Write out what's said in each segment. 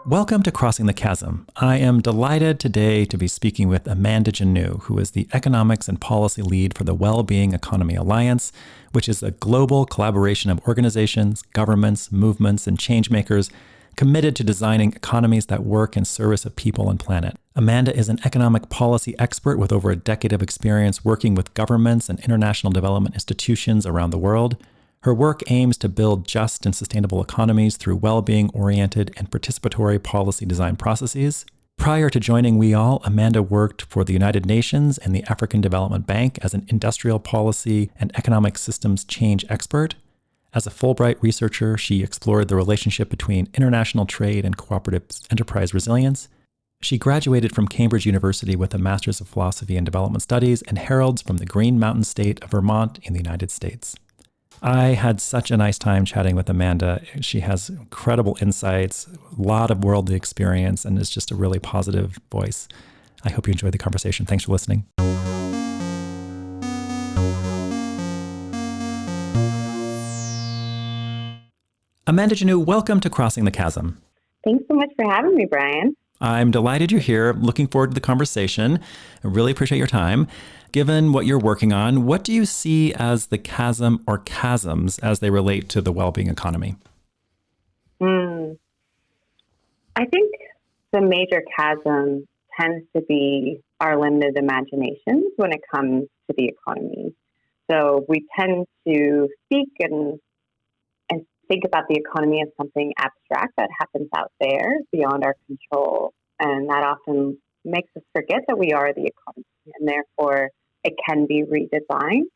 Welcome to Crossing the Chasm. I am delighted today to be speaking with Amanda Janoo, who is the Economics and Policy Lead for the Wellbeing Economy Alliance, which is a global collaboration of organizations, governments, movements, and changemakers committed to designing economies that work in service of people and planet. Amanda is an economic policy expert with over a decade of experience working with governments and international development institutions around the world. Her work aims to build just and sustainable economies through well-being-oriented and participatory policy design processes. Prior to joining WEALL, Amanda worked for the United Nations and the African Development Bank as an industrial policy and economic systems change expert. As a Fulbright researcher, she explored the relationship between international trade and cooperative enterprise resilience. She graduated from Cambridge University with a Master's of Philosophy and Development Studies and heralds from the Green Mountain State of Vermont in the United States. I had such a nice time chatting with Amanda. She has incredible insights, a lot of worldly experience, and is just a really positive voice. I hope you enjoyed the conversation. Thanks for listening. Amanda Janoo, welcome to Crossing the Chasm. Thanks so much for having me, Brian. I'm delighted you're here. Looking forward to the conversation. I really appreciate your time. Given what you're working on, what do you see as the chasm or chasms as they relate to the well-being economy? I think the major chasm tends to be our limited imaginations when it comes to the economy. So we tend to speak and think about the economy as something abstract that happens out there beyond our control. And that often makes us forget that we are the economy, and therefore it can be redesigned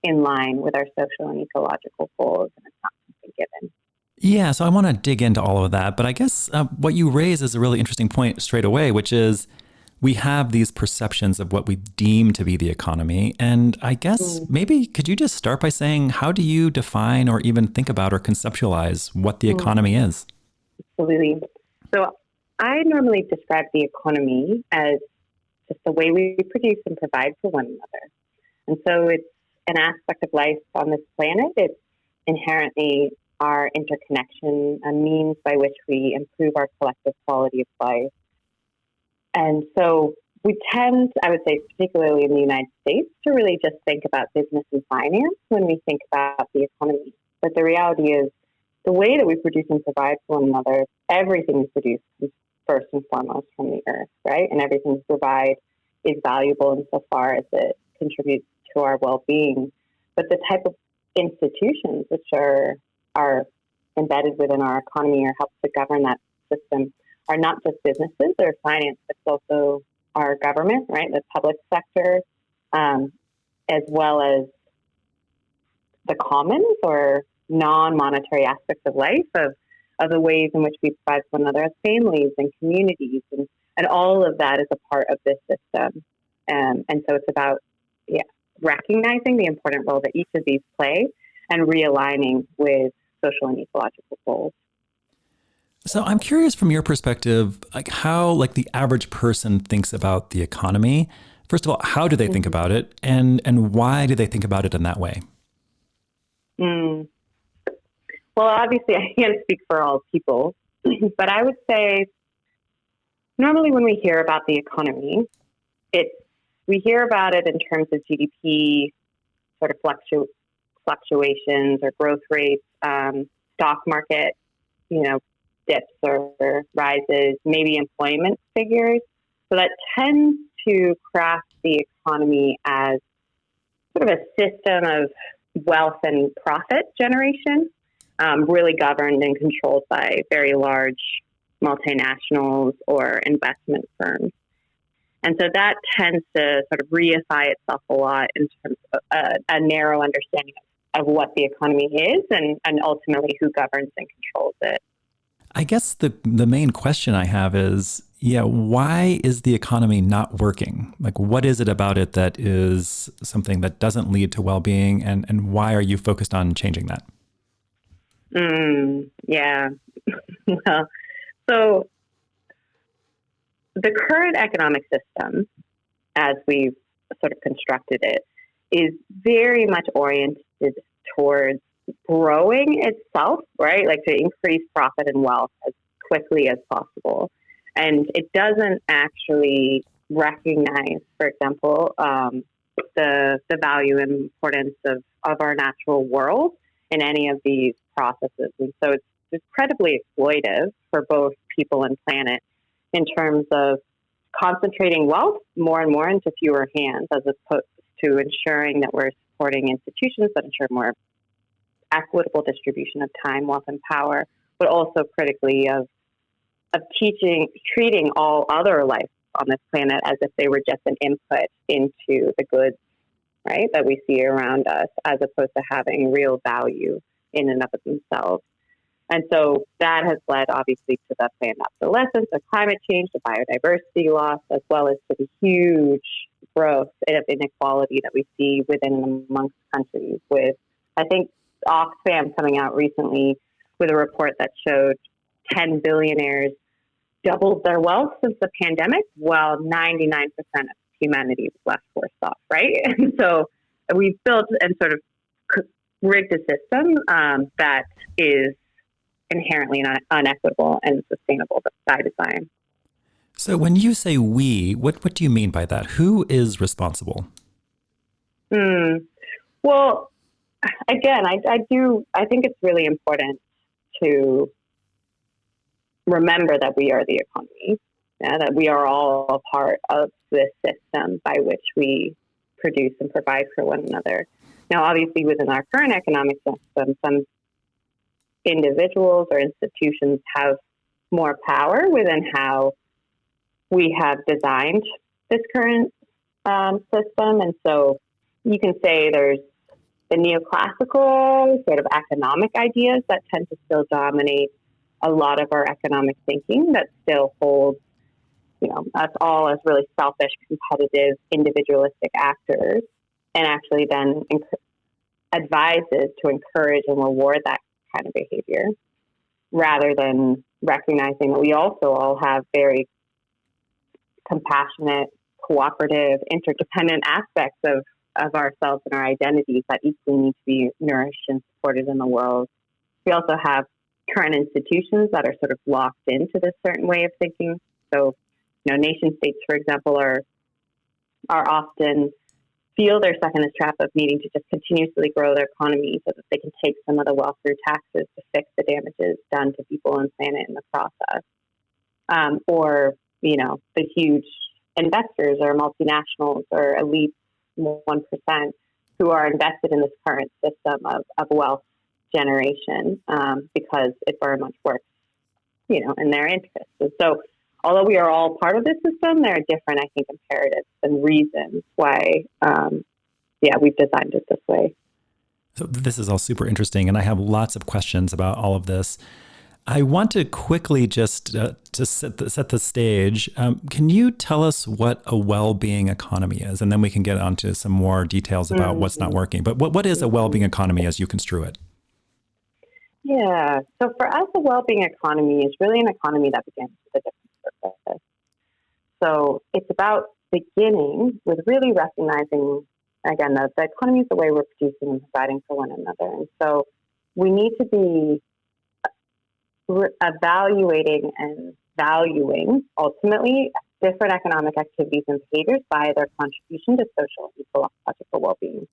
in line with our social and ecological goals, and it's not something given. Yeah, so I want to dig into all of that, but I guess what you raise is a really interesting point straight away, which is we have these perceptions of what we deem to be the economy. And I guess maybe could you just start by saying, how do you define or even think about or conceptualize what the economy is? Absolutely. So I normally describe the economy as just the way we produce and provide for one another. And so it's an aspect of life on this planet. It's inherently our interconnection, a means by which we improve our collective quality of life. And so we tend, I would say, particularly in the United States, to really just think about business and finance when we think about the economy. But the reality is the way that we produce and provide for one another, everything we produce comes first and foremost from the earth, right? And everything we provide is valuable insofar as it contributes to our well-being. But the type of institutions which are embedded within our economy or help to govern that system are not just businesses or finance, but it's also our government, right? The public sector, as well as the commons or non-monetary aspects of life of the ways in which we provide for one another as families and communities. And all of that is a part of this system. And so it's about recognizing the important role that each of these play and realigning with social and ecological goals. So I'm curious from your perspective, how the average person thinks about the economy. First of all, how do they think about it, and why do they think about it in that way? Well, obviously, I can't speak for all people, but I would say normally when we hear about the economy, we hear about it in terms of GDP sort of fluctuations or growth rates, stock market, dips or rises, maybe employment figures. So that tends to craft the economy as sort of a system of wealth and profit generation, really governed and controlled by very large multinationals or investment firms. And so that tends to sort of reify itself a lot in terms of a narrow understanding of what the economy is and ultimately who governs and controls it. I guess the main question I have is, why is the economy not working? What is it about it that is something that doesn't lead to well-being, and why are you focused on changing that? Yeah. Well, so the current economic system, as we've sort of constructed it, is very much oriented towards growing itself, right? Like to increase profit and wealth as quickly as possible. And it doesn't actually recognize, for example, the value and importance of our natural world in any of these processes. And so it's incredibly exploitive for both people and planet in terms of concentrating wealth more and more into fewer hands, as opposed to ensuring that we're supporting institutions that ensure more equitable distribution of time, wealth, and power, but also critically of treating all other life on this planet as if they were just an input into the goods, right, that we see around us, as opposed to having real value in and of themselves. And so that has led, obviously, to the planned obsolescence, the climate change, the biodiversity loss, as well as to the huge growth of inequality that we see within and amongst countries. With, I think, Oxfam coming out recently with a report that showed 10 billionaires doubled their wealth since the pandemic, while 99% of humanity was left worse off, right? And so we've built and sort of rigged a system that is inherently unequitable and sustainable by design. So when you say we, what do you mean by that? Who is responsible? Well, again, I think it's really important to remember that we are the economy, that we are all a part of this system by which we produce and provide for one another. Now, obviously, within our current economic system, some individuals or institutions have more power within how we have designed this current system. And so you can say there's the neoclassical sort of economic ideas that tend to still dominate a lot of our economic thinking, that still holds, us all as really selfish, competitive, individualistic actors, and actually then advises to encourage and reward that kind of behavior, rather than recognizing that we also all have very compassionate, cooperative, interdependent aspects of ourselves and our identities that equally need to be nourished and supported in the world. We also have current institutions that are sort of locked into this certain way of thinking. So, nation states, for example, are often feel they're stuck in this trap of needing to just continuously grow their economy so that they can take some of the wealth through taxes to fix the damages done to people and planet in the process. Or, the huge investors or multinationals or elite 1% who are invested in this current system of wealth generation because it very much works, in their interest. And so, although we are all part of this system, there are different, I think, imperatives and reasons why, we've designed it this way. So this is all super interesting, and I have lots of questions about all of this. I want to quickly just to set the stage. Can you tell us what a well-being economy is? And then we can get onto some more details about what's not working. But what is a well-being economy as you construe it? Yeah. So for us, a well-being economy is really an economy that begins with a different purpose. So it's about beginning with really recognizing, again, that the economy is the way we're producing and providing for one another. And so we need to be evaluating and valuing, ultimately, different economic activities and behaviors by their contribution to social and ecological well-being.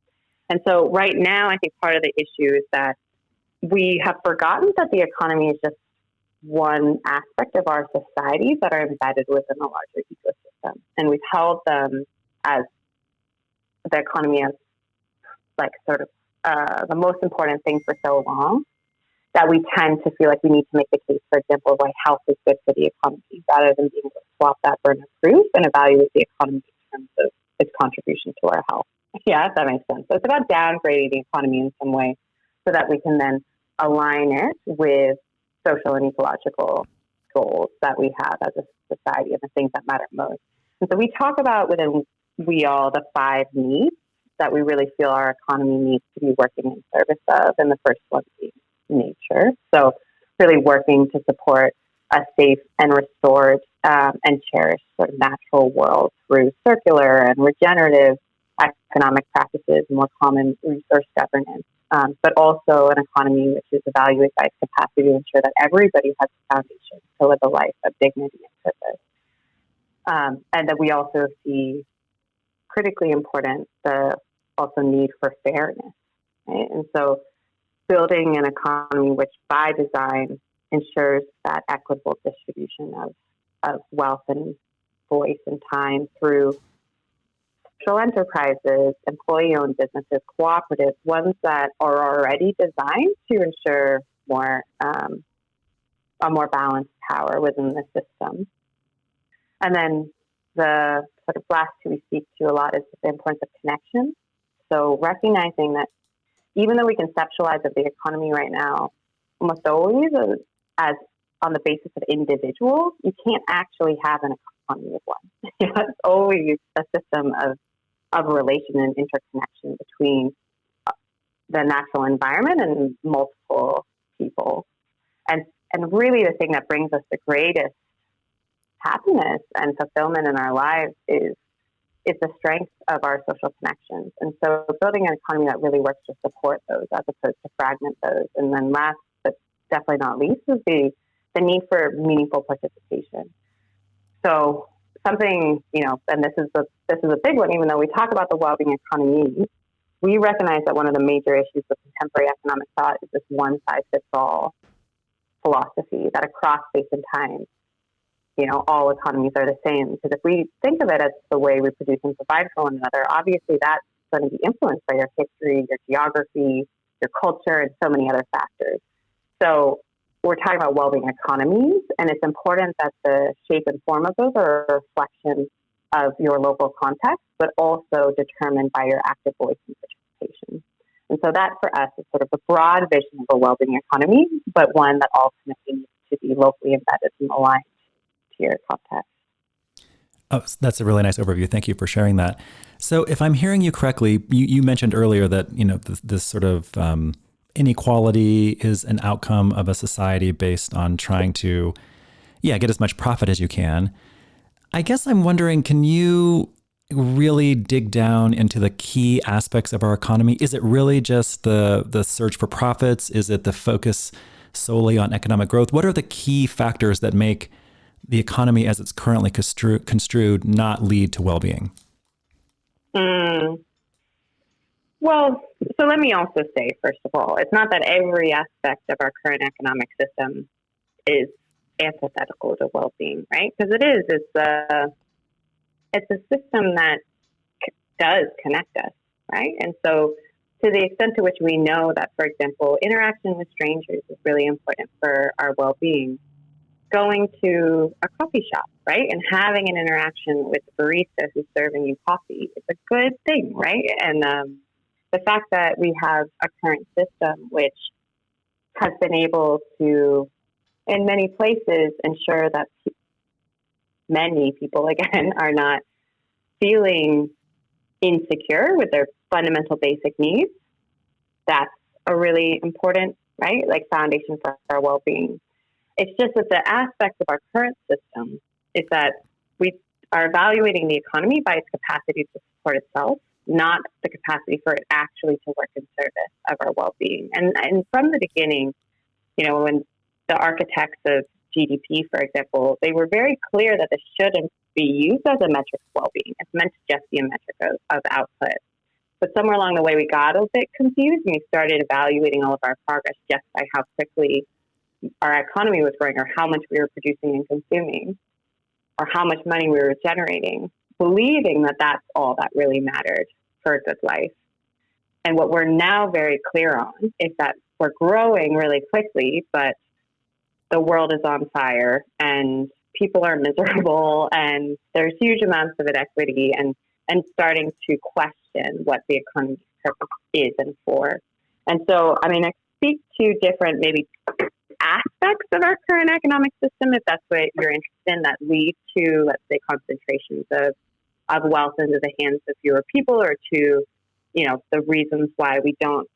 And so right now, I think part of the issue is that we have forgotten that the economy is just one aspect of our societies that are embedded within a larger ecosystem. And we've held them as the economy as like sort of the most important thing for so long that we tend to feel like we need to make the case, for example, of why health is good for the economy, rather than being able to swap that burden of proof and evaluate the economy in terms of its contribution to our health. Yeah, if that makes sense. So it's about downgrading the economy in some way so that we can then align it with social and ecological goals that we have as a society and the things that matter most. And so we talk about within WEALL the 5 needs that we really feel our economy needs to be working in service of, and the first one being nature. So really working to support a safe and restored and cherished sort of natural world through circular and regenerative economic practices, more common resource governance, but also an economy which is evaluated by its capacity to ensure that everybody has a foundation to live a life of dignity and purpose. And that we also see critically important the also need for fairness. Right? And so building an economy which by design ensures that equitable distribution of wealth and voice and time through social enterprises, employee-owned businesses, cooperatives, ones that are already designed to ensure a more balanced power within the system. And then the sort of last two we speak to a lot is the importance of connection. So recognizing that even though we conceptualize of the economy right now almost always as on the basis of individuals, you can't actually have an economy of one. It's always a system of relation and interconnection between the natural environment and multiple people. And really the thing that brings us the greatest happiness and fulfillment in our lives is the strength of our social connections. And so building an economy that really works to support those as opposed to fragment those. And then last, but definitely not least, is the need for meaningful participation. So something, and this is a big one, even though we talk about the wellbeing economy, we recognize that one of the major issues with contemporary economic thought is this one-size-fits-all philosophy that across space and time, all economies are the same. Because if we think of it as the way we produce and provide for one another, obviously that's going to be influenced by your history, your geography, your culture, and so many other factors. So we're talking about well-being economies, and it's important that the shape and form of those are a reflection of your local context, but also determined by your active voice and participation. And so that for us is sort of a broad vision of a well-being economy, but one that ultimately needs to be locally embedded and aligned to your context. Oh, that's a really nice overview. Thank you for sharing that. So if I'm hearing you correctly, you mentioned earlier that, this sort of inequality is an outcome of a society based on trying to, get as much profit as you can. I guess I'm wondering, can you really dig down into the key aspects of our economy? Is it really just the search for profits? Is it the focus solely on economic growth? What are the key factors that make the economy as it's currently construed not lead to well-being? Well, so let me also say, first of all, it's not that every aspect of our current economic system is antithetical to well-being, right? Because it is. It's a system that does connect us, right? And so to the extent to which we know that, for example, interaction with strangers is really important for our well-being, going to a coffee shop, right, and having an interaction with the barista who's serving you coffee, it's a good thing, right? And the fact that we have a current system which has been able to, in many places, ensure that many people, again, are not feeling insecure with their fundamental basic needs, that's a really important, right, foundation for our well-being. It's just that the aspect of our current system is that we are evaluating the economy by its capacity to support itself, not the capacity for it actually to work in service of our well-being. And from the beginning, when the architects of GDP, for example, they were very clear that this shouldn't be used as a metric of well-being. It's meant to just be a metric of output. But somewhere along the way, we got a bit confused and we started evaluating all of our progress just by how quickly our economy was growing or how much we were producing and consuming or how much money we were generating, believing that that's all that really mattered for a good life. And what we're now very clear on is that we're growing really quickly, but the world is on fire and people are miserable and there's huge amounts of inequity and starting to question what the economy's purpose is and for. And so, I speak to different maybe aspects of our current economic system, if that's what you're interested in, that lead to, let's say, concentrations of wealth into the hands of fewer people or to, the reasons why we don't,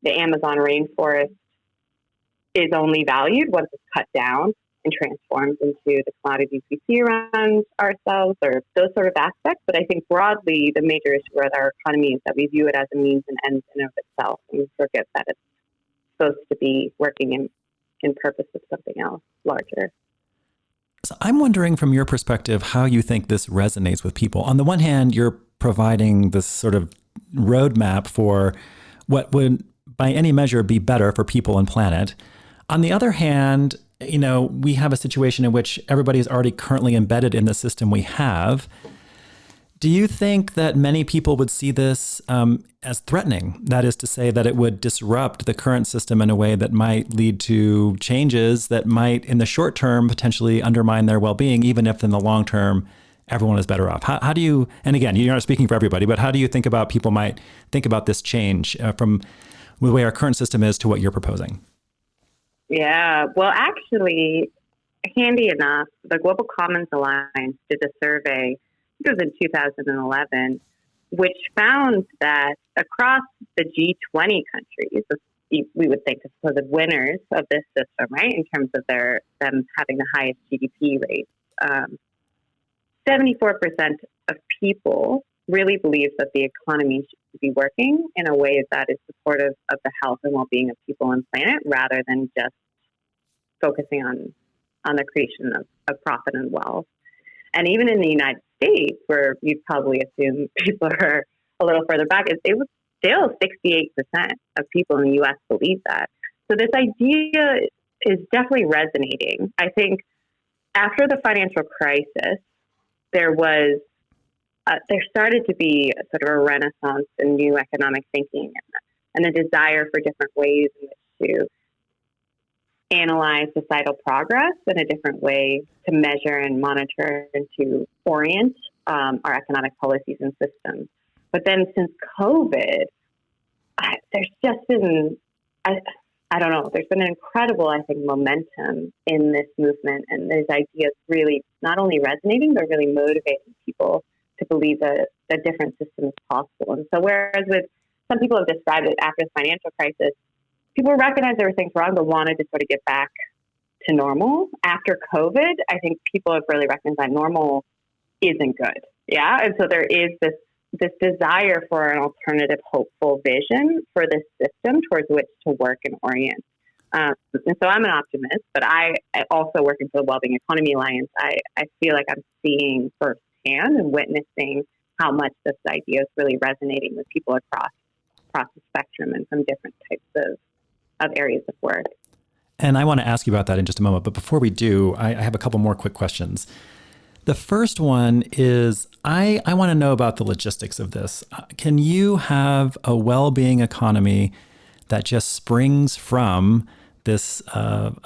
the Amazon rainforest is only valued once it's cut down and transformed into the commodities we see around ourselves, or those sort of aspects. But I think broadly, the major issue with our economy is that we view it as a means and end in of itself, and we forget that it's supposed to be working in purpose of something else larger. So I'm wondering from your perspective how you think this resonates with people. On the one hand, you're providing this sort of roadmap for what would, by any measure, be better for people and planet. On the other hand, we have a situation in which everybody is already currently embedded in the system we have. Do you think that many people would see this as threatening? That is to say that it would disrupt the current system in a way that might lead to changes that might, in the short term, potentially undermine their well-being, even if in the long term, everyone is better off. How do you, and again, you're not speaking for everybody, but how do you think about people might think about this change from the way our current system is to what you're proposing? Yeah, well, actually, handy enough, the Global Commons Alliance did a survey, I think it was in 2011, which found that across the G20 countries, we would think, I suppose, of winners of this system, right, in terms of them having the highest GDP rates, 74% of people really believe that the economy should be working in a way that is supportive of the health and well-being of people and planet, rather than just focusing on the creation of profit and wealth. And even in the United States, where you'd probably assume people are a little further back, it was still 68% of people in the U.S. believe that. So this idea is definitely resonating. I think after the financial crisis, there started to be a sort of a renaissance in new economic thinking and a desire for different ways in which to analyze societal progress in a different way, to measure and monitor and to orient our economic policies and systems. But then since COVID, there's just been, I don't know, there's been an incredible, I think, momentum in this movement, and these ideas really not only resonating, but really motivating people to believe that a different system is possible. And so whereas with some people have described it after the financial crisis, people recognized there were things wrong, but wanted to sort of get back to normal. After COVID, I think people have really recognized that normal isn't good. Yeah. And so there is this desire for an alternative, hopeful vision for this system towards which to work and orient. And so I'm an optimist, but I also working for the Wellbeing Economy Alliance, I feel like I'm seeing firsthand and witnessing how much this idea is really resonating with people across the spectrum and from different types of areas of work. And I want to ask you about that in just a moment. But before we do, I have a couple more quick questions. The first one is, I want to know about the logistics of this. Can you have a well-being economy that just springs from this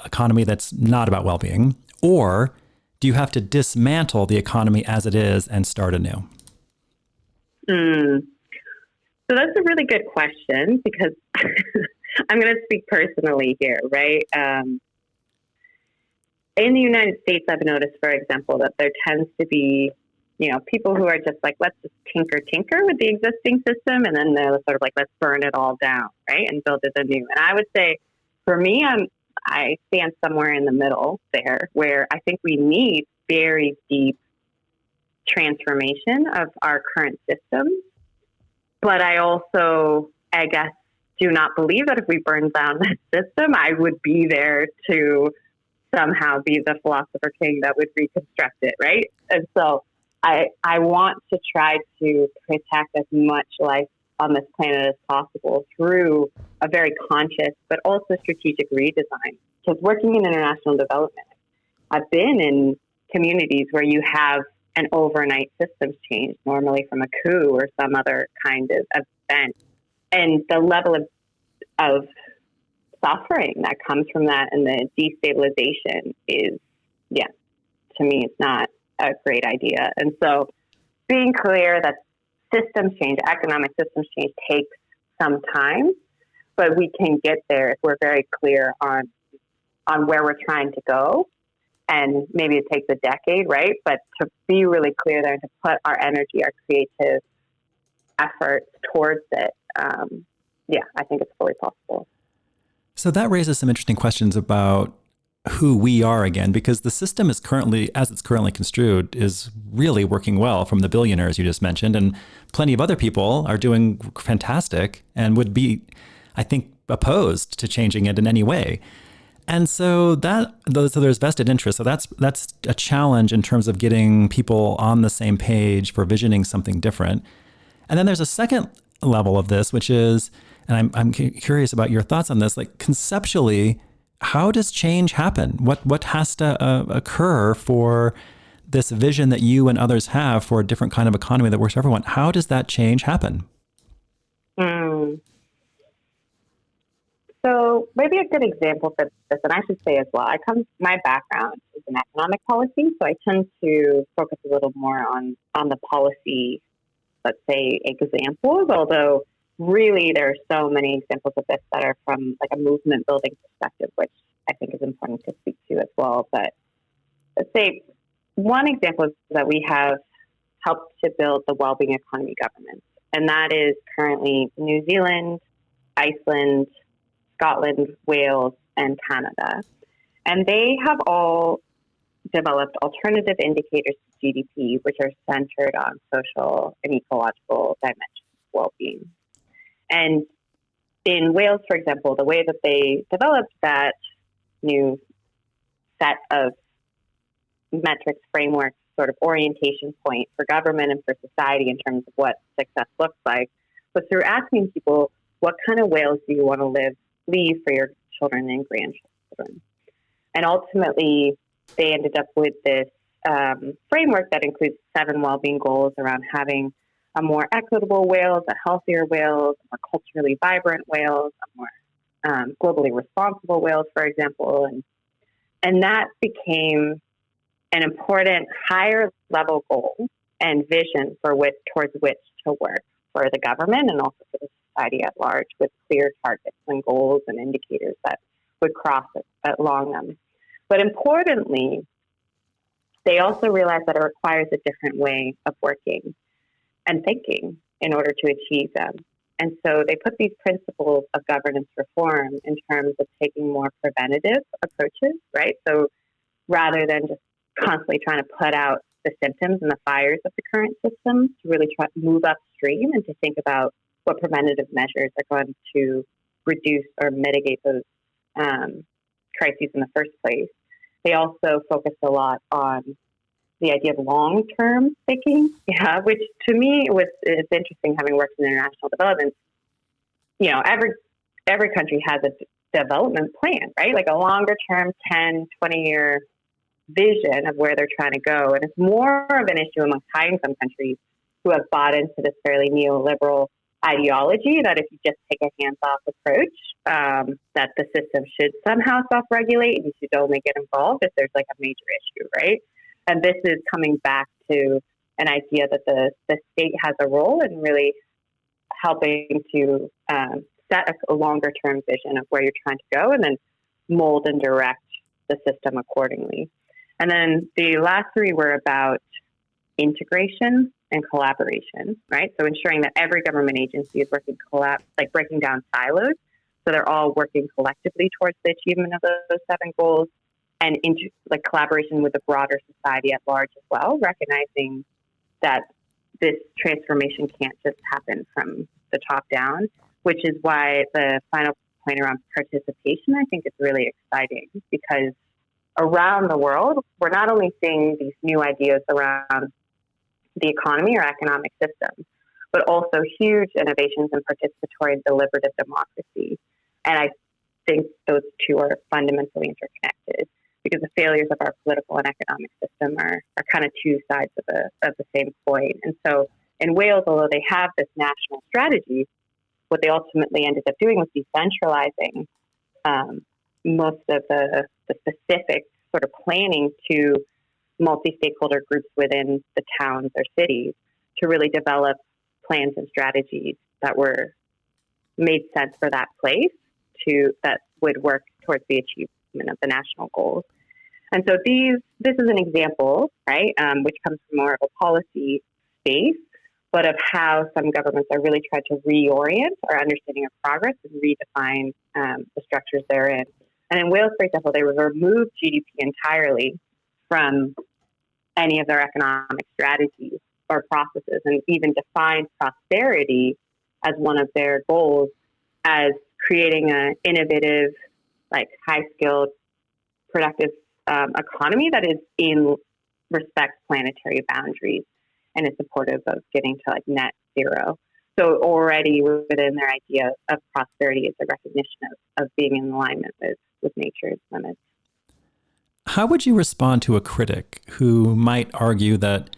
economy that's not about well-being? Or do you have to dismantle the economy as it is and start anew? So that's a really good question, because I'm going to speak personally here, right? In the United States, I've noticed, for example, that there tends to be, people who are just like, let's just tinker with the existing system. And then they're sort of like, let's burn it all down, right? And build it anew. And I would say, for me, I stand somewhere in the middle there, where I think we need very deep transformation of our current system. But I also, I guess, do not believe that if we burn down this system, I would be there to somehow be the philosopher king that would reconstruct it, right? And so I want to try to protect as much life on this planet as possible through a very conscious but also strategic redesign. Because working in international development, I've been in communities where you have an overnight systems change, normally from a coup or some other kind of event. And the level of suffering that comes from that and the destabilization is, to me, it's not a great idea. And so being clear that systems change, economic systems change, takes some time, but we can get there if we're very clear on where we're trying to go. And maybe it takes a decade, right? But to be really clear there and to put our energy, our creative effort towards it, yeah, I think it's fully possible. So that raises some interesting questions about who we are again, because the system is currently, as it's currently construed, is really working well from the billionaires you just mentioned. And plenty of other people are doing fantastic and would be, I think, opposed to changing it in any way. And so there's vested interest. So that's a challenge in terms of getting people on the same page for visioning something different. And then there's a second level of this, which is, and I'm curious about your thoughts on this, like conceptually, how does change happen? What has to occur for this vision that you and others have for a different kind of economy that works for everyone? How does that change happen? So maybe a good example for this, and I should say as well, my background is in economic policy, so I tend to focus a little more on the policy, let's say, examples, although really there are so many examples of this that are from like a movement building perspective, which I think is important to speak to as well. But let's say one example is that we have helped to build the Wellbeing Economy government, and that is currently New Zealand, Iceland, Scotland, Wales, and Canada. And they have all developed alternative indicators to GDP, which are centered on social and ecological dimensions of well-being. And in Wales, for example, the way that they developed that new set of metrics, frameworks, sort of orientation point for government and for society in terms of what success looks like was through asking people, what kind of Wales do you want to leave for your children and grandchildren? And ultimately, they ended up with this framework that includes 7 well-being goals around having a more equitable Wales, a healthier Wales, a more culturally vibrant Wales, a more globally responsible Wales, for example. And that became an important higher level goal and vision towards which to work for the government and also for the society at large, with clear targets and goals and indicators that would cross along them. But importantly, they also realized that it requires a different way of working and thinking in order to achieve them. And so they put these principles of governance reform in terms of taking more preventative approaches, right? So rather than just constantly trying to put out the symptoms and the fires of the current system, to really try to move upstream and to think about what preventative measures are going to reduce or mitigate those crises in the first place. They also focused a lot on the idea of long-term thinking, which to me it's interesting, having worked in international development. You know, every country has a development plan, right? Like a longer-term 10, 20-year vision of where they're trying to go. And it's more of an issue amongst high-income countries who have bought into this fairly neoliberal ideology that if you just take a hands-off approach, that the system should somehow self-regulate and you should only get involved if there's like a major issue, right? And this is coming back to an idea that the state has a role in really helping to set a longer-term vision of where you're trying to go and then mold and direct the system accordingly. And then the last 3 were about integration and collaboration, right? So ensuring that every government agency is working breaking down silos, so they're all working collectively towards the achievement of those 7 goals, and collaboration with the broader society at large as well, recognizing that this transformation can't just happen from the top down, which is why the final point around participation, I think, is really exciting, because around the world, we're not only seeing these new ideas around the economy or economic system, but also huge innovations in participatory and deliberative democracy. And I think those two are fundamentally interconnected, because the failures of our political and economic system are kind of two sides of the same coin. And so in Wales, although they have this national strategy, what they ultimately ended up doing was decentralizing most of the specific sort of planning to multi-stakeholder groups within the towns or cities to really develop plans and strategies that made sense for that place that would work towards the achievement of the national goals. And so this is an example, right, which comes from more of a policy space, but of how some governments are really trying to reorient our understanding of progress and redefine the structures they're in. And in Wales, for example, they removed GDP entirely from any of their economic strategies or processes, and even defined prosperity as one of their goals, as creating an innovative, like high-skilled, productive economy that is in respects planetary boundaries and is supportive of getting to like net zero. So already within their idea of prosperity is a recognition of being in alignment with nature's limits. How would you respond to a critic who might argue that,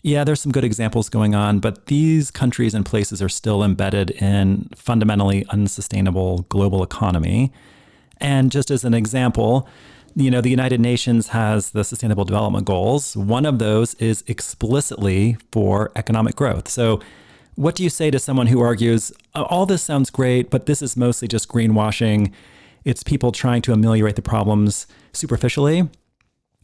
yeah, there's some good examples going on, but these countries and places are still embedded in fundamentally unsustainable global economy? And just as an example, you know, the United Nations has the Sustainable Development Goals. One of those is explicitly for economic growth. So what do you say to someone who argues, all this sounds great, but this is mostly just greenwashing? It's people trying to ameliorate the problems superficially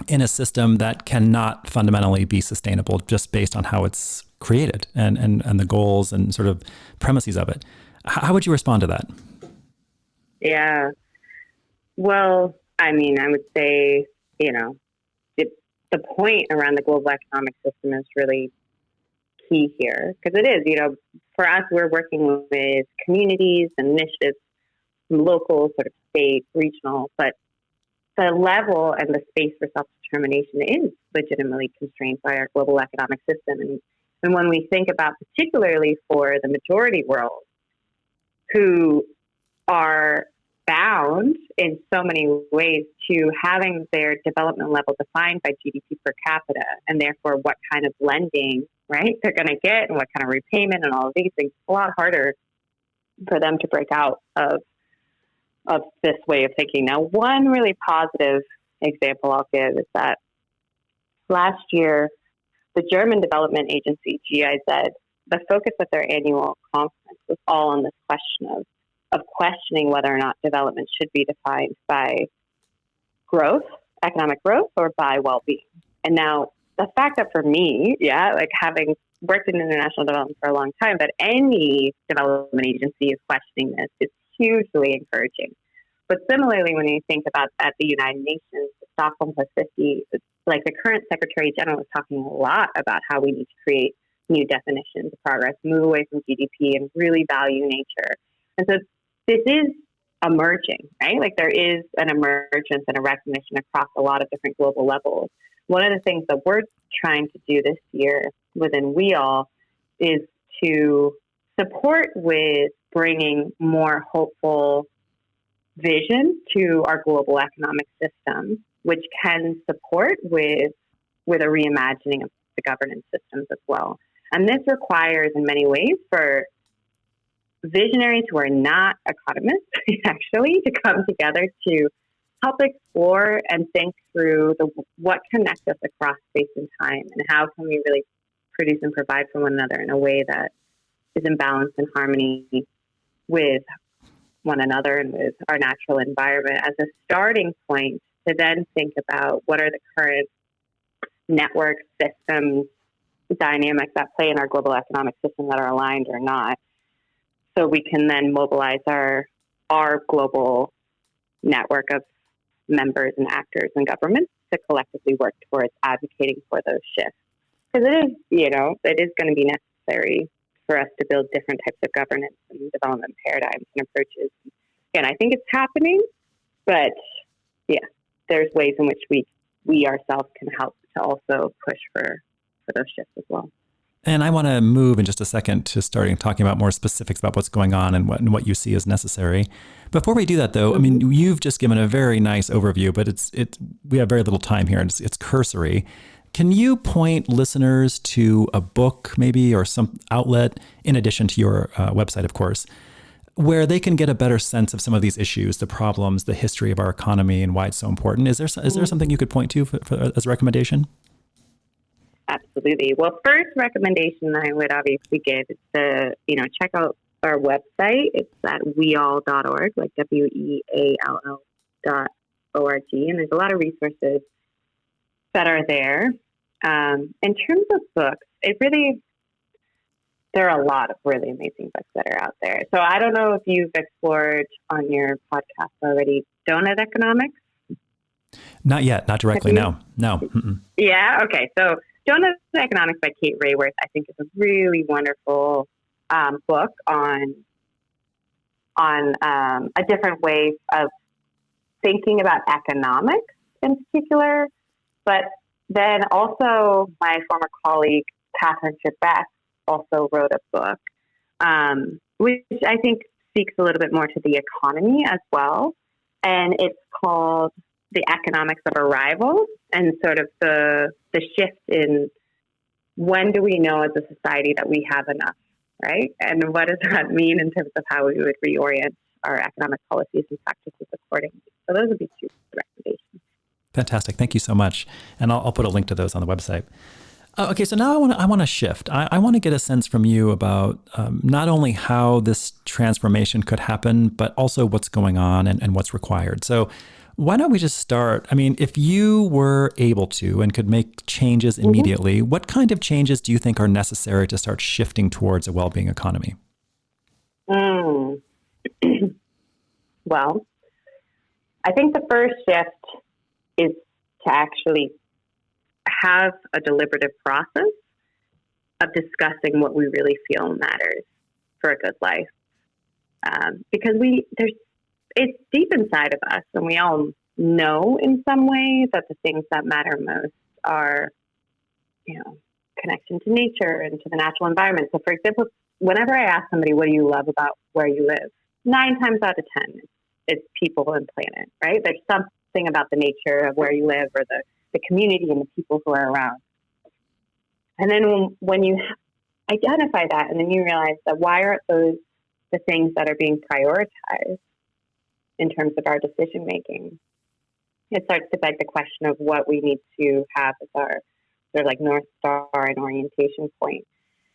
in a system that cannot fundamentally be sustainable just based on how it's created and the goals and sort of premises of it. How would you respond to that? Yeah. Well, I mean, I would say, you know, the point around the global economic system is really key here, because it is, you know, for us, we're working with communities and initiatives, local, sort of state, regional, but the level and the space for self-determination is legitimately constrained by our global economic system. And when we think about particularly for the majority world, who are bound in so many ways to having their development level defined by GDP per capita, and therefore what kind of lending, right, they're going to get and what kind of repayment and all of these things, it's a lot harder for them to break out of this way of thinking. Now, one really positive example I'll give is that last year, the German Development Agency, GIZ, the focus of their annual conference was all on this question of questioning whether or not development should be defined by growth, economic growth, or by well-being. And now, the fact that for me, like having worked in international development for a long time, that any development agency is questioning this is hugely encouraging. But similarly, when you think about at the United Nations, the Stockholm Plus 50, like the current Secretary General is talking a lot about how we need to create new definitions of progress, move away from GDP, and really value nature. And so this is emerging, right? Like there is an emergence and a recognition across a lot of different global levels. One of the things that we're trying to do this year within WEALL is to support with bringing more hopeful vision to our global economic system, which can support with a reimagining of the governance systems as well. And this requires in many ways for visionaries who are not economists actually to come together to help explore and think through what connects us across space and time, and how can we really produce and provide for one another in a way that is in balance and harmony with one another and with our natural environment, as a starting point to then think about what are the current network systems, dynamics that play in our global economic system that are aligned or not. So we can then mobilize our global network of members and actors and governments to collectively work towards advocating for those shifts. Because it is, it is going to be necessary for us to build different types of governance and development paradigms and approaches. And I think it's happening, but there's ways in which we ourselves can help to also push for those shifts as well. And I want to move in just a second to starting talking about more specifics about what's going on and what you see as necessary. Before we do that, though, I mean, you've just given a very nice overview, but we have very little time here, and it's cursory. Can you point listeners to a book, maybe, or some outlet, in addition to your website, of course, where they can get a better sense of some of these issues, the problems, the history of our economy, and why it's so important? Is there something you could point to as a recommendation? Absolutely. Well, first recommendation I would obviously give is to, check out our website. It's at weall.org, like WEALL.org. And there's a lot of resources that are there. In terms of books, it really, there are a lot of really amazing books that are out there. So I don't know if you've explored on your podcast already, Doughnut economics. Not yet, not directly. No. Mm-mm. Yeah. Okay. So Doughnut economics by Kate Raworth, I think, is a really wonderful book on a different way of thinking about economics in particular. But then also my former colleague, Katherine Trebeck, also wrote a book, which I think speaks a little bit more to the economy as well. And it's called The Economics of Arrival, and sort of the shift in when do we know as a society that we have enough, right? And what does that mean in terms of how we would reorient our economic policies and practices accordingly? So those would be two recommendations. Fantastic. Thank you so much. And I'll put a link to those on the website. Okay, so now I want to shift. I want to get a sense from you about not only how this transformation could happen, but also what's going on and what's required. So why don't we just start? I mean, if you were able to and could make changes immediately, what kind of changes do you think are necessary to start shifting towards a well-being economy? Well, I think the first shift is to actually have a deliberative process of discussing what we really feel matters for a good life. Because it's deep inside of us, and we all know in some way that the things that matter most are, connection to nature and to the natural environment. So, for example, whenever I ask somebody, what do you love about where you live? 9 times out of 10, it's people and planet, right? There's something about the nature of where you live or the community and the people who are around. And then when you identify that, and then you realize that why aren't those the things that are being prioritized in terms of our decision making, it starts to beg the question of what we need to have as our sort of like North Star and orientation point.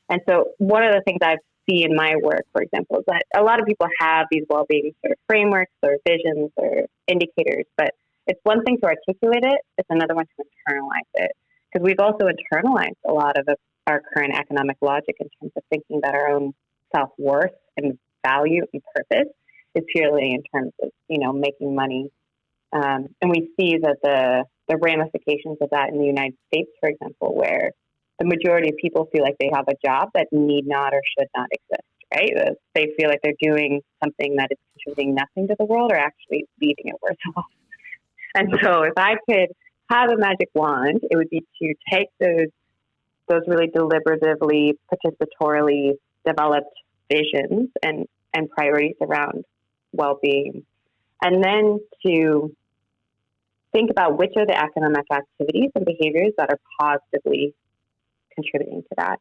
And so one of the things I see in my work, for example, is that a lot of people have these well-being sort of frameworks or visions or indicators, but it's one thing to articulate it, it's another one to internalize it. Because we've also internalized a lot of our current economic logic in terms of thinking that our own self-worth and value and purpose is purely in terms of, making money. And we see that the ramifications of that in the United States, for example, where the majority of people feel like they have a job that need not or should not exist, right? They feel like they're doing something that is contributing nothing to the world or actually leaving it worse off. And so if I could have a magic wand, it would be to take those really deliberatively, participatorily developed visions and priorities around well-being, and then to think about which are the economic activities and behaviors that are positively contributing to that,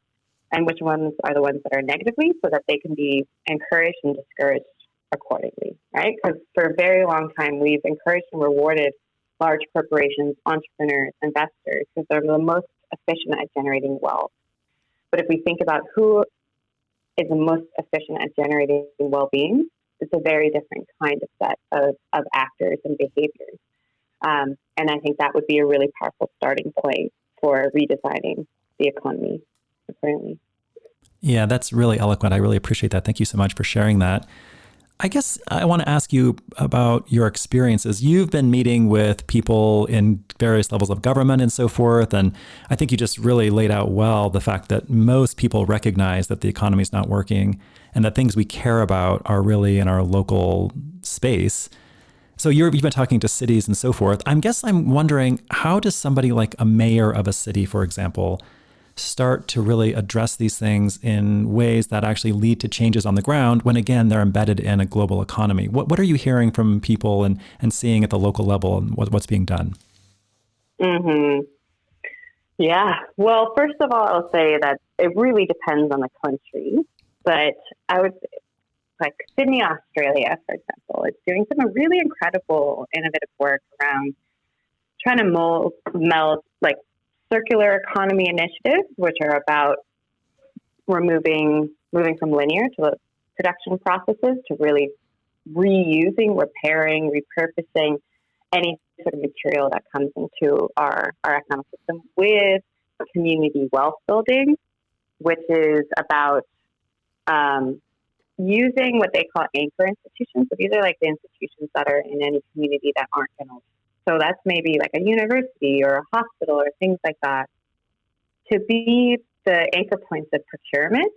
and which ones are the ones that are negatively, so that they can be encouraged and discouraged accordingly, right? Because for a very long time, we've encouraged and rewarded large corporations, entrepreneurs, investors, because they're the most efficient at generating wealth. But if we think about who is the most efficient at generating well-being, it's a very different kind of set of actors and behaviors. And I think that would be a really powerful starting point for redesigning the economy currently. Yeah, that's really eloquent. I really appreciate that. Thank you so much for sharing that. I guess I want to ask you about your experiences. You've been meeting with people in various levels of government and so forth. And I think you just really laid out well the fact that most people recognize that the economy is not working and that things we care about are really in our local space. So you've been talking to cities and so forth. I'm wondering, how does somebody like a mayor of a city, for example, start to really address these things in ways that actually lead to changes on the ground when, again, they're embedded in a global economy? What are you hearing from people and seeing at the local level and what's being done? Yeah. Well, first of all, I'll say that it really depends on the country. But I would say, like Sydney, Australia, for example, is doing some really incredible, innovative work around trying to meld like circular economy initiatives, which are about moving from linear to production processes to really reusing, repairing, repurposing any sort of material that comes into our economic system, with community wealth building, which is about using what they call anchor institutions. So these are like the institutions that are in any community that aren't going to. So that's maybe like a university or a hospital or things like that, to be the anchor points of procurement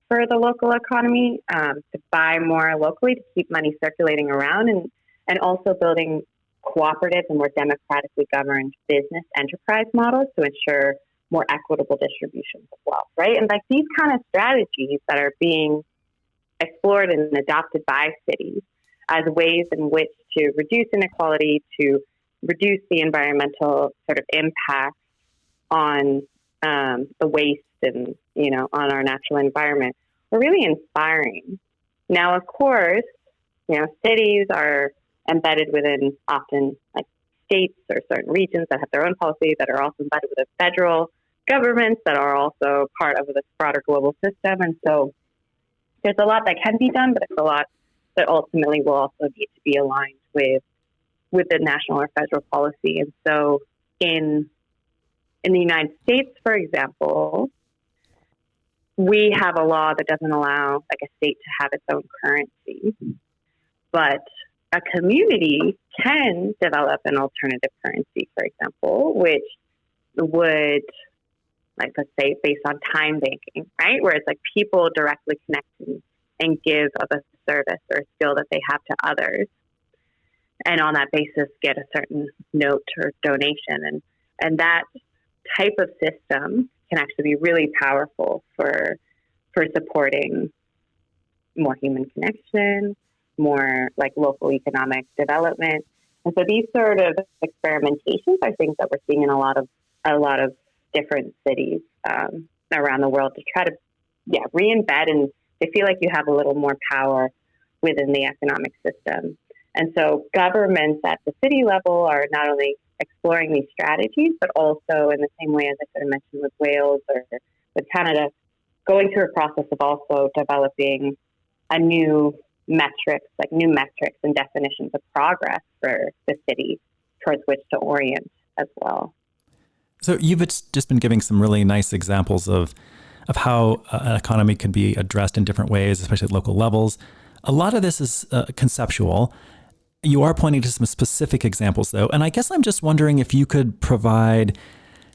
for the local economy, to buy more locally, to keep money circulating around, and also building cooperative and more democratically governed business enterprise models to ensure more equitable distributions of wealth, right? And like these kind of strategies that are being explored and adopted by cities as ways in which to reduce inequality, to reduce the environmental sort of impact on the waste and, on our natural environment, are really inspiring. Now, of course, cities are embedded within often like states or certain regions that have their own policies that are also embedded with federal governments that are also part of this broader global system. And so there's a lot that can be done, but it's a lot that ultimately will also need to be aligned with the national or federal policy. And so in the United States, for example, we have a law that doesn't allow like a state to have its own currency, but a community can develop an alternative currency, for example, which would, like, let's say, based on time banking, right? Where it's like people directly connect and give of a service or a skill that they have to others. And on that basis, get a certain note or donation. And that type of system can actually be really powerful for supporting more human connection, more like local economic development. And so these sort of experimentations are things that we're seeing in a lot of different cities around the world to try to re-embed, and they feel like you have a little more power within the economic system. And so governments at the city level are not only exploring these strategies, but also in the same way as I sort of mentioned with Wales or with Canada, going through a process of also developing new metrics and definitions of progress for the city towards which to orient as well. So you've just been giving some really nice examples of how an economy can be addressed in different ways, especially at local levels. A lot of this is conceptual. You are pointing to some specific examples, though. And I guess I'm just wondering if you could provide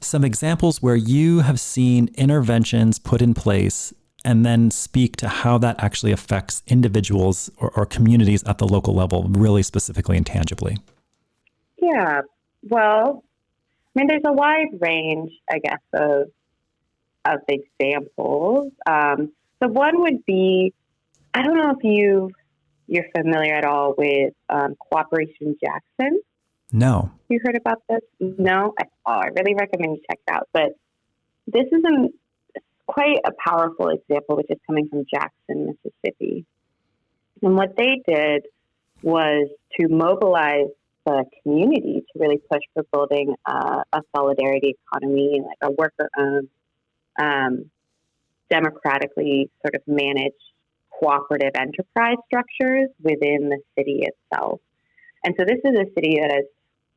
some examples where you have seen interventions put in place and then speak to how that actually affects individuals or communities at the local level, really specifically and tangibly. Yeah, well, I mean, there's a wide range, I guess, of examples. So one would be, I don't know if you're familiar at all with Cooperation Jackson. No. You heard about this? No? I really recommend you check it out. But this is quite a powerful example, which is coming from Jackson, Mississippi. And what they did was to mobilize the community to really push for building a solidarity economy, like a worker-owned, democratically sort of managed cooperative enterprise structures within the city itself. And so this is a city that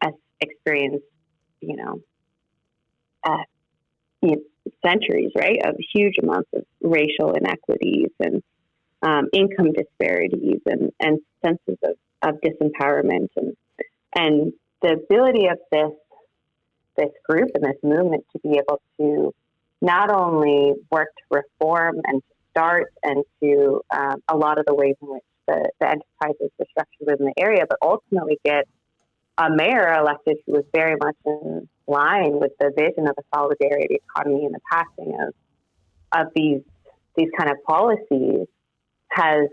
has experienced, centuries, right, of huge amounts of racial inequities and income disparities and senses of disempowerment. And the ability of this group and this movement to be able to not only work to reform and to start and to a lot of the ways in which the enterprises were structured within the area, but ultimately get a mayor elected who was very much in line with the vision of a solidarity economy and the passing of these kind of policies, has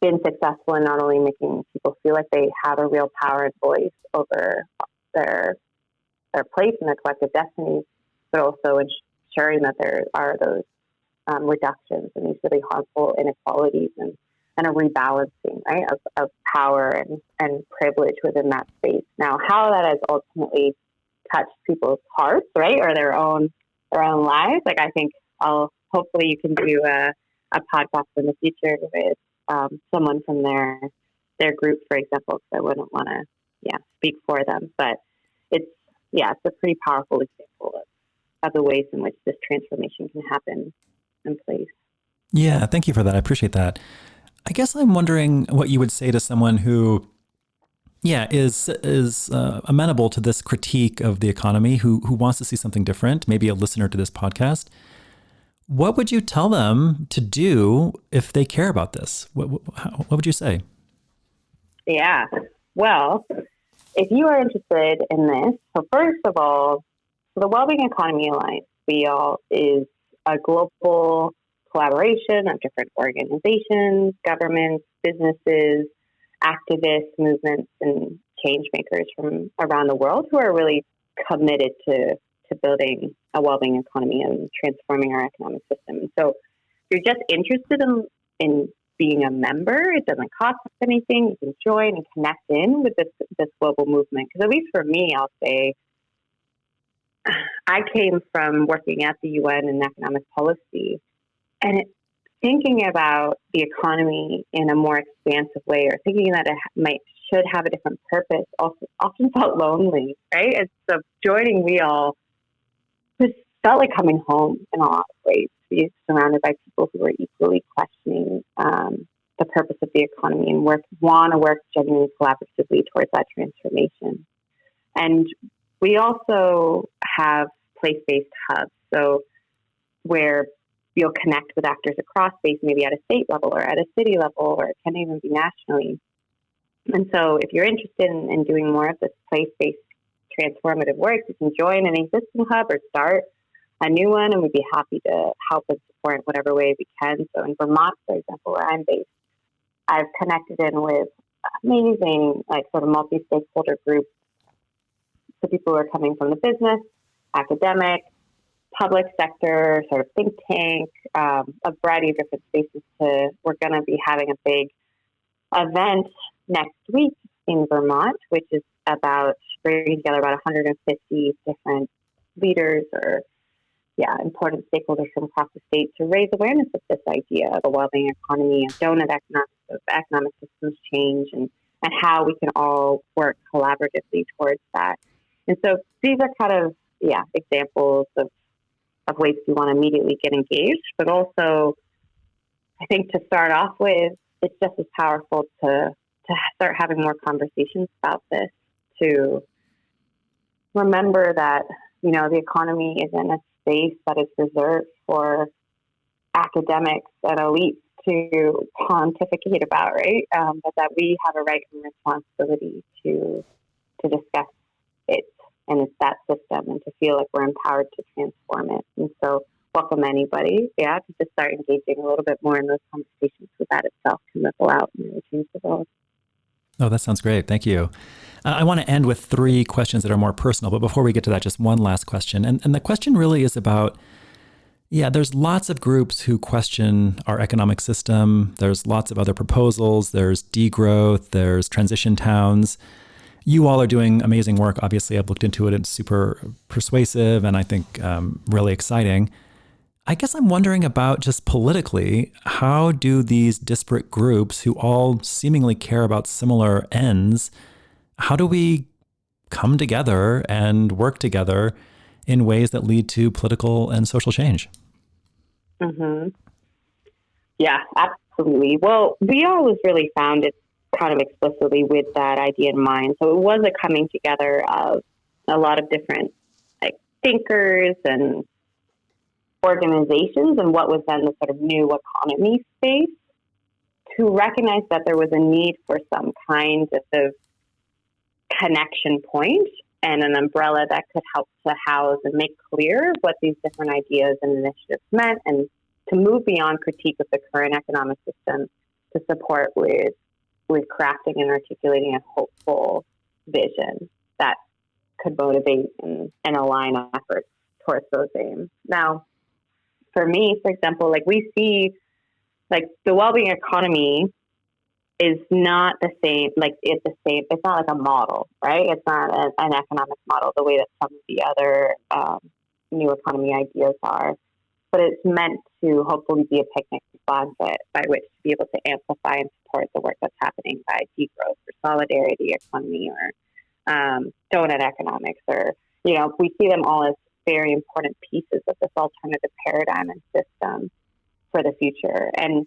been successful in not only making people feel like they have a real power and voice over their place and their collective destiny, but also ensuring that there are those reductions in these really harmful inequalities and a rebalancing, right, of power and privilege within that space. Now, how that has ultimately touched people's hearts, right, or their own lives, like, I think hopefully you can do a podcast in the future with someone from their group, for example, because I wouldn't want to speak for them, but it's a pretty powerful example of the ways in which this transformation can happen in place. Yeah, thank you for that. I appreciate that. I guess I'm wondering what you would say to someone who, yeah, is amenable to this critique of the economy, who wants to see something different, maybe a listener to this podcast. What would you tell them to do if they care about this? What would you say? Yeah. Well, if you are interested in this, so first of all, so the Wellbeing Economy Alliance, WEALL, is a global collaboration of different organizations, governments, businesses, activists, movements, and change makers from around the world who are really committed to building a well-being economy and transforming our economic system. So if you're just interested in being a member, it doesn't cost anything. You can join and connect in with this global movement. Because at least for me, I'll say, I came from working at the UN in economic policy, and thinking about the economy in a more expansive way, or thinking that it should have a different purpose, also often felt lonely, right? And so joining WEALL just felt like coming home in a lot of ways, to be surrounded by people who were equally questioning the purpose of the economy and want to work genuinely collaboratively towards that transformation. And we also have place-based hubs, so where you'll connect with actors across space, maybe at a state level or at a city level, or it can even be nationally. And so if you're interested in doing more of this place-based transformative work, you can join an existing hub or start a new one, and we'd be happy to help and support in whatever way we can. So in Vermont, for example, where I'm based, I've connected in with amazing, like, sort of multi-stakeholder groups. So people who are coming from the business, academic, public sector, sort of think tank, a variety of different spaces. We're going to be having a big event next week in Vermont, which is about bringing together about 150 different leaders or important stakeholders from across the state to raise awareness of this idea of a well-being economy, of donut economics, of economic systems change, and how we can all work collaboratively towards that. And so these are kind of, examples of ways we want to immediately get engaged, but also I think to start off with, it's just as powerful to start having more conversations about this, to remember that, the economy isn't a space that is reserved for academics and elites to pontificate about, right? But that we have a right and responsibility to discuss it, and it's that system, and to feel like we're empowered to transform it. And so welcome anybody, to just start engaging a little bit more in those conversations, so that itself can ripple out and really change the world. Oh, that sounds great. Thank you. I want to end with 3 questions that are more personal, but before we get to that, just one last question. And the question really is about, there's lots of groups who question our economic system. There's lots of other proposals. There's degrowth. There's transition towns. You all are doing amazing work. Obviously, I've looked into it. It's super persuasive and I think really exciting. I guess I'm wondering about, just politically, how do these disparate groups who all seemingly care about similar ends, how do we come together and work together in ways that lead to political and social change? Mm-hmm. Yeah, absolutely. Well, WEALL was really founded kind of explicitly with that idea in mind. So it was a coming together of a lot of different thinkers and organizations and what was then the sort of new economy space, to recognize that there was a need for some kind of connection point and an umbrella that could help to house and make clear what these different ideas and initiatives meant, and to move beyond critique of the current economic system to support with crafting and articulating a hopeful vision that could motivate and align efforts towards those aims. Now, for me, for example, we see the well-being economy is not the same. It's not like a model, right? It's not an economic model the way that some of the other new economy ideas are. But it's meant to hopefully be a picnic blanket by which to be able to amplify and support the work that's happening by degrowth or solidarity economy or donut economics, or we see them all as very important pieces of this alternative paradigm and system. for the future. And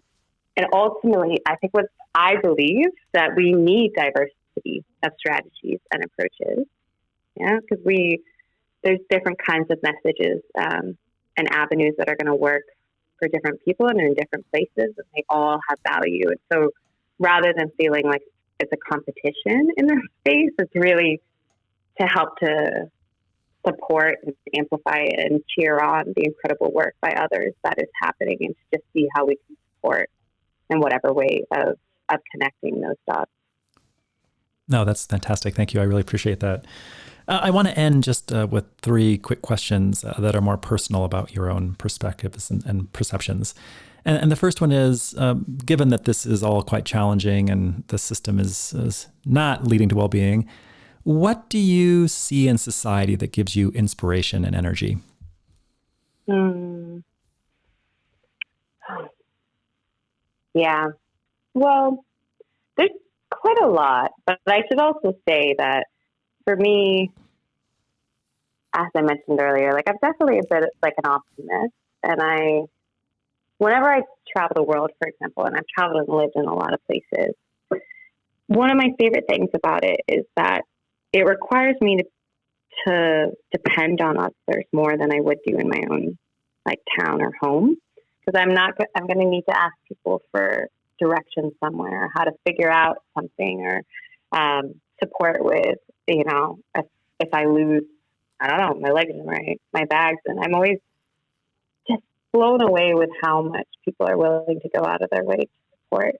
ultimately, I believe that we need diversity of strategies and approaches. Yeah, because there's different kinds of messages and avenues that are going to work for different people and in different places, and they all have value. And so rather than feeling like it's a competition in the space, it's really to help to support and amplify and cheer on the incredible work by others that is happening, and to just see how we can support in whatever way of connecting those dots. No, that's fantastic. Thank you. I really appreciate that. I want to end just with 3 quick questions that are more personal about your own perspectives and perceptions. And the first one is, given that this is all quite challenging and the system is not leading to well-being, what do you see in society that gives you inspiration and energy? Yeah. Well, there's quite a lot, but I should also say that for me, as I mentioned earlier, like I'm definitely a bit like an optimist, and whenever I travel the world, for example, and I've traveled and lived in a lot of places, one of my favorite things about it is that it requires me to depend on others more than I would do in my own like town or home, because I'm going to need to ask people for directions somewhere, how to figure out something, or support with, if I lose, I don't know, my legs and my bags. And I'm always just blown away with how much people are willing to go out of their way to support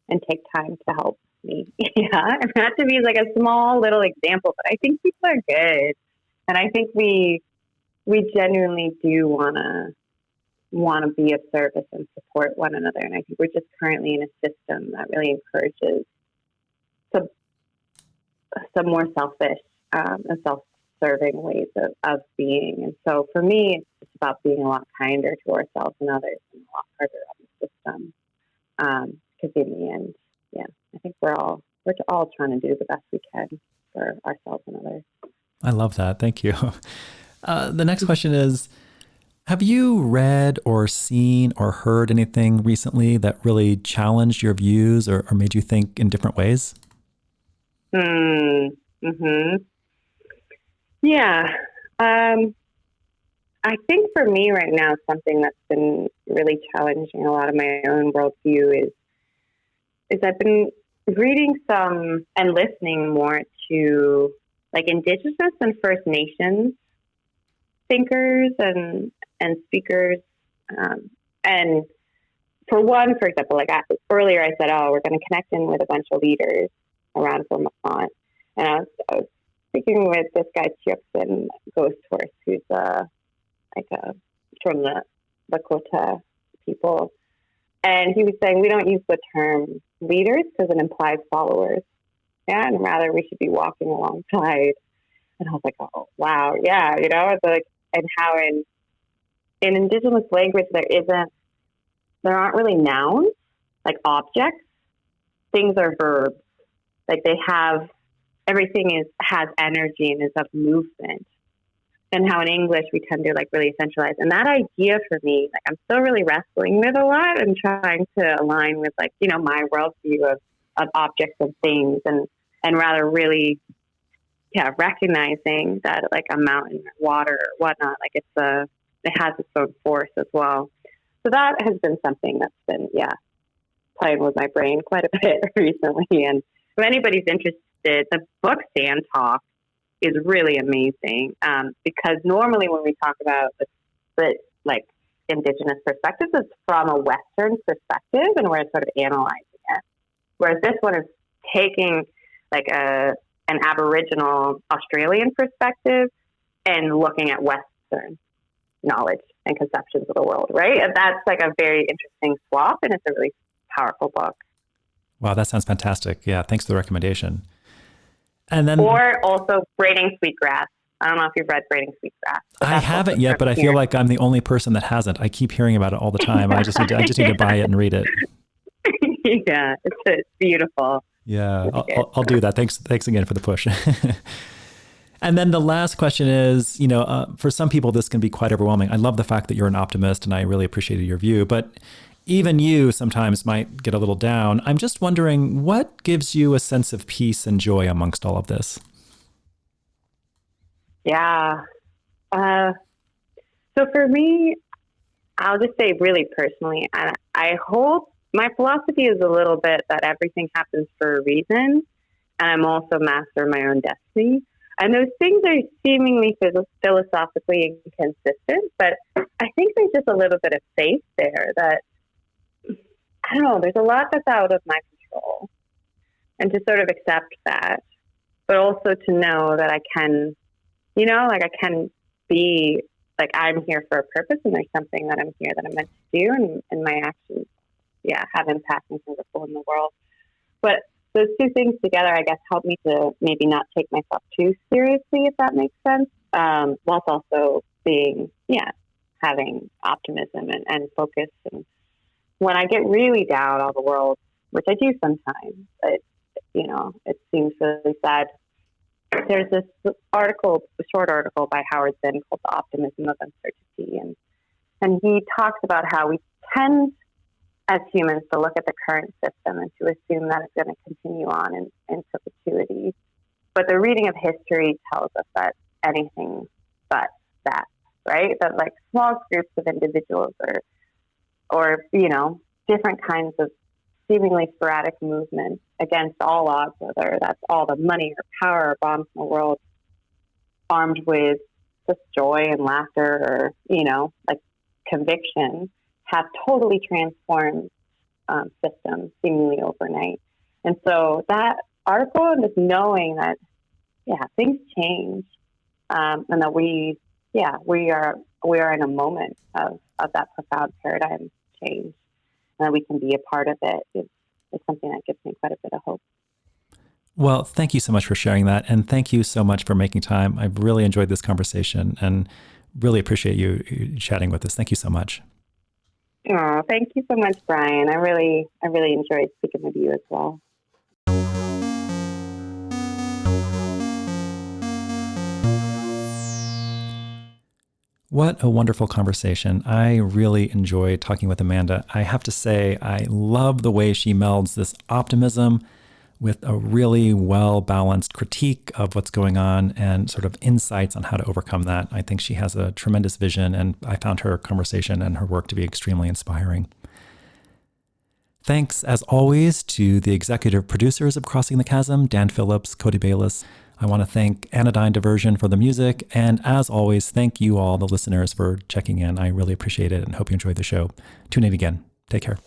and take time to help me. Yeah. And not to be like a small little example, but I think people are good. And I think we genuinely do want to be of service and support one another. And I think we're just currently in a system that really encourages some more selfish and self-serving ways of being. And so for me, it's just about being a lot kinder to ourselves and others, and a lot harder on the system. Because in the end, yeah, I think we're all trying to do the best we can for ourselves and others. I love that. Thank you. The next question is, have you read or seen or heard anything recently that really challenged your views or made you think in different ways? Yeah. I think for me right now, something that's been really challenging a lot of my own worldview is I've been reading some and listening more to like Indigenous and First Nations thinkers and speakers. And for example, like earlier I said, we're going to connect in with a bunch of leaders around Vermont. And I was speaking with this guy, Tyson Ghost Horse, who's from the Lakota people. And he was saying, we don't use the term leaders because it implies followers. Yeah, and rather we should be walking alongside. And I was like, oh, wow. Yeah, it's like, and how in Indigenous language, there aren't really nouns, like objects. Things are verbs. Like everything has energy and is of movement. And how in English we tend to like really essentialize. And that idea for me, like I'm still really wrestling with a lot and trying to align with like, my worldview of objects and things, and rather really, recognizing that like a mountain, water, or whatnot, like it has its own force as well. So that has been something that's been, playing with my brain quite a bit recently. And if anybody's interested, the book Sand Talk is really amazing, because normally when we talk about the like Indigenous perspectives, it's from a Western perspective, and we're sort of analyzing it. Whereas this one is taking like an Aboriginal Australian perspective and looking at Western knowledge and conceptions of the world, right? And that's like a very interesting swap, and it's a really powerful book. Wow, that sounds fantastic. Yeah, thanks for the recommendation. And then, or also Braiding Sweetgrass. I don't know if you've read Braiding Sweetgrass. I haven't yet, but I feel like I'm the only person that hasn't. I keep hearing about it all the time. I just need to buy it and read it. Yeah, it's beautiful. Yeah, I'll do that. Thanks again for the push. And then the last question is, for some people, this can be quite overwhelming. I love the fact that you're an optimist, and I really appreciated your view. But even you sometimes might get a little down. I'm just wondering, what gives you a sense of peace and joy amongst all of this? Yeah. So for me, I'll just say really personally, I hope my philosophy is a little bit that everything happens for a reason, and I'm also master of my own destiny. And those things are seemingly philosophically inconsistent, but I think there's just a little bit of faith there that, I don't know, there's a lot that's out of my control. And to sort of accept that, but also to know that I can, I can be, like, I'm here for a purpose, and there's something that I'm here that I'm meant to do, and my actions, have impact and are ripple in the world. But those two things together, I guess, help me to maybe not take myself too seriously, if that makes sense, whilst also being, having optimism and focus. And when I get really down on the world, which I do sometimes, but, it seems really sad. There's this short article by Howard Zinn called The Optimism of Uncertainty. And he talks about how we tend as humans to look at the current system and to assume that it's going to continue on in perpetuity. But the reading of history tells us that anything but that, right? That like small groups of individuals or different kinds of seemingly sporadic movements against all odds, whether that's all the money or power or bombs in the world, armed with just joy and laughter or, conviction, have totally transformed systems seemingly overnight. And so that article, and just knowing that, things change, and that we are in a moment of that profound paradigm change, and that we can be a part of it is something that gives me quite a bit of hope. Well, thank you so much for sharing that. And thank you so much for making time. I've really enjoyed this conversation and really appreciate you chatting with us. Thank you so much. Oh, thank you so much, Brian. I really enjoyed speaking with you as well. What a wonderful conversation. I really enjoyed talking with Amanda. I have to say, I love the way she melds this optimism with a really well-balanced critique of what's going on and sort of insights on how to overcome that. I think she has a tremendous vision, and I found her conversation and her work to be extremely inspiring. Thanks, as always, to the executive producers of Crossing the Chasm, Dan Phillips, Cody Bayless. I want to thank Anodyne Diversion for the music. And as always, thank you all, the listeners, for checking in. I really appreciate it and hope you enjoyed the show. Tune in again. Take care.